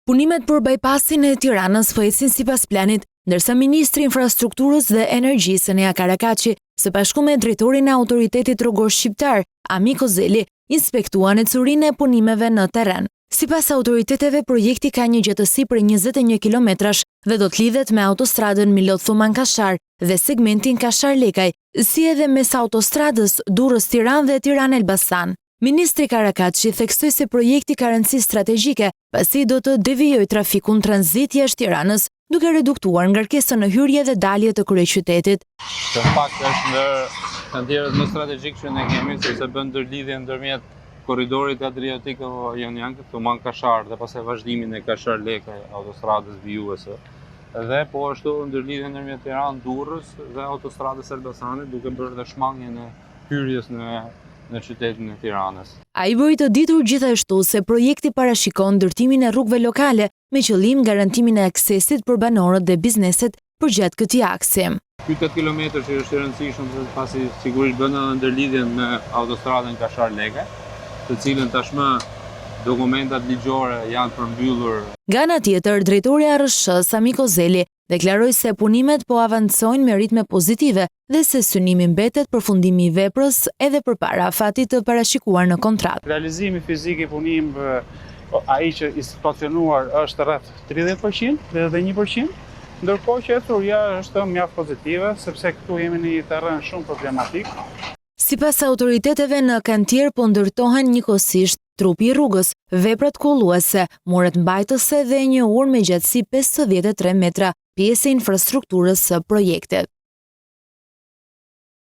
Punimet për bypassin e Tiranës po ecin sipas planit, ndërsa Ministri i Infrastrukturës dhe Energjisë Enea Karakaçi, së bashku me drejtorin e Autoritetit Rrugor Shqiptar, Ami Kozeli, inspektuan ecurinë e punimeve në terren. Sipas autoriteteve, projekti ka një gjatësi për 21 kilometrash dhe do të lidhet me autostradën Milot-Thuman-Kashar dhe segmentin Kashar-Lekaj, si edhe mes autostradës Durrës-Tiranë dhe Tiranë-Elbasan. Ministri Karakaçi theksoi se projekti ka rëndësi strategjike, pasi do të devijojë trafikun tranzit jashtë Tiranës, duke reduktuar ngarkesën në hyrje dhe dalje të kryeqytetit. Në fakt është ndër kantierët më strategjik që ne kemi, sepse bën ndërlidhje ndërmjet korridorit adriatik jonian Thuman-Kashar dhe pastaj vazhdimin e Kashar-Lekaj, autostradës vijuese. Dhe po ashtu ndërlidhje ndërmjet Tiranë-Durrës dhe autostradës Elbasanit, duke bërë dhe shmangjen e hyrjes në qytetin e Tiranës. Ai bëri të ditur gjithashtu se projekti parashikon ndërtimin e rrugëve lokale me qëllim garantimin e aksesit për banorët dhe bizneset përgjatë këtij aksi. Ky 8 kilometër që është i rëndësishëm pasi sigurisht bën edhe ndërlidhjen me autostradën Kashar-Lekaj, të cilën tashmë dokumentat ligjore janë përmbyllur. Nga ana tjetër, drejtori i ARSH-s Ami Kozeli deklaroi se punimet po avancojnë me ritme pozitive dhe se synimi mbetet përfundimi i veprës edhe përpara afatit të parashikuar në kontratë. Realizimi fizik i punimeve, ai që i situacionuar është rreth 30%, 31%, ndërkohë që ecuria është mjaft pozitive, sepse këtu jemi në një terren shumë problematik. Sipas autoriteteve në kantier po ndërtohen njëkohësisht trupi i rrugës, veprat kolluese, muret mbajtëse dhe një urë me gjatësi 53 metra, pjesë e infrastrukturës së projektit.